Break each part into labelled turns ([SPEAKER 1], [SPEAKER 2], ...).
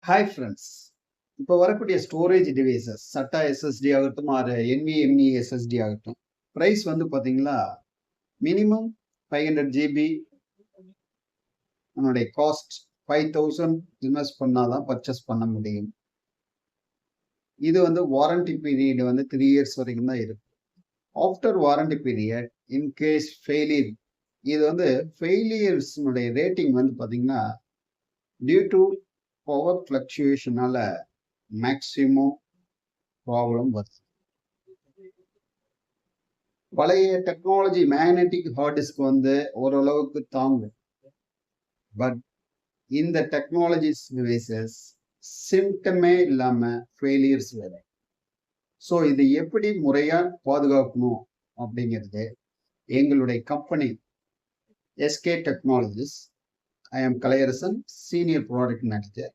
[SPEAKER 1] Hi friends. இப்போ வரக்கூடிய storage devices SATA SSD ஆகட்டும் ஆர் NVMe SSD ஆகட்டும், ப்ரைஸ் வந்து பார்த்தீங்களா மினிமம் 500 GB நம்மளுடைய காஸ்ட் 5000 இன்வெஸ்ட் பண்ணாதான் பர்ச்சேஸ் பண்ண முடியும். இது வந்து வாரண்டி பீரியட் வந்து 3 இயர்ஸ் வரைக்கும் தான் இருக்கு. After warranty period in case failure, இது வந்து ஃபெயிலியர்ஸ்னுடைய ரேட்டிங் வந்து பார்த்தீங்கன்னா டியூ டு பவர் ஃப்ளக்சுவேஷனால மேக்சிமம் ப்ராப்ளம் வருது. பழைய டெக்னாலஜி மேக்னெட்டிக் ஹார்ட் டிஸ்க் வந்து ஓரளவுக்கு தாங்கும். பட் இந்த டெக்னாலஜிஸ் டிவைசஸ் சிம்டமே இல்லாம ஃபெயிலியர்ஸ் வேற. ஸோ இது எப்படி முறையா பாதுகாக்கணும் அப்படிங்கிறது எங்களுடைய company SK technologies. I am Kalaiyarasan, senior product manager.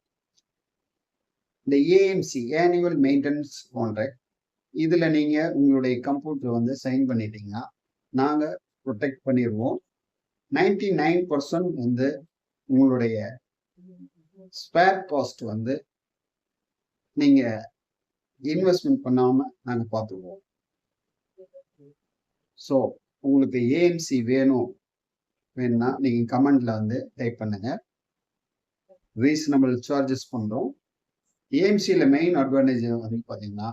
[SPEAKER 1] இந்த AMC ஆனுவல் மெயின்டெனன்ஸ் கான்ட்ராக்ட், இதில் நீங்கள் உங்களுடைய கம்ப்யூட்டர் வந்து சைன் பண்ணிட்டீங்கன்னா நாங்கள் ப்ரொடெக்ட் பண்ணிடுவோம். 99% வந்து உங்களுடைய ஸ்பேர் காஸ்ட் வந்து நீங்கள் இன்வெஸ்ட்மெண்ட் பண்ணாமல் நாங்கள் பார்த்துக்குவோம். ஸோ உங்களுக்கு AMC வேணும்னா நீங்கள் கமெண்டில் வந்து டைப் பண்ணுங்கள். ரீசனபிள் சார்ஜஸ் பண்ணுறோம். AMCயில் மெயின் அட்வான்டேஜ் வந்து பார்த்தீங்கன்னா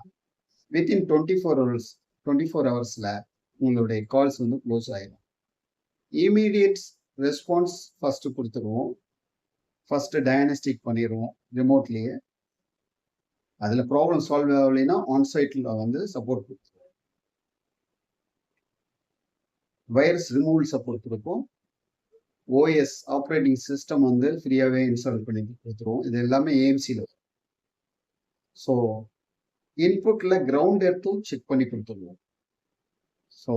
[SPEAKER 1] வித்தின் 24 ஹவர்ஸில் உங்களுடைய கால்ஸ் வந்து க்ளோஸ் ஆகிடும். இமீடியட் ரெஸ்பான்ஸ் ஃபஸ்ட்டு கொடுத்துருவோம். ஃபஸ்ட்டு டயக்னஸ்டிக் பண்ணிடுவோம் ரிமோட்லேயே. அதில் ப்ராப்ளம் சால்வ் ஆகலைன்னா ஆன்சைட்டில் வந்து சப்போர்ட் கொடுத்துருவோம். வைரஸ் ரிமூவல் சப்போர்ட் கொடுப்போம். OS ஆப்ரேட்டிங் சிஸ்டம் வந்து ஃப்ரீயாகவே இன்ஸ்டால் பண்ணி கொடுத்துருவோம். இது எல்லாமே AMCயில். ஸோ இன்புட்டில் கிரவுண்ட் எடுத்தும் செக் பண்ணி கொடுத்துருவோம். ஸோ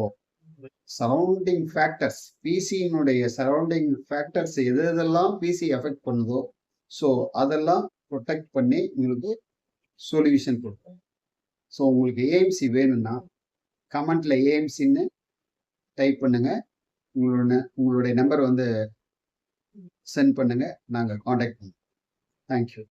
[SPEAKER 1] சரௌண்டிங் ஃபேக்டர்ஸ், பிசியினுடைய சரௌண்டிங் ஃபேக்டர்ஸ் எதெல்லாம் பிசி எஃபெக்ட் பண்ணுதோ ஸோ அதெல்லாம் ப்ரொடெக்ட் பண்ணி உங்களுக்கு சொல்யூஷன் கொடுப்போம். ஸோ உங்களுக்கு AMC வேணும்னா கமெண்ட்ல AMCன்னு டைப் பண்ணுங்க. உங்களுடைய நம்பர் வந்து சென்ட் பண்ணுங்க, நாங்கள் காண்டாக்ட் பண்ணுவோம். தேங்க்யூ.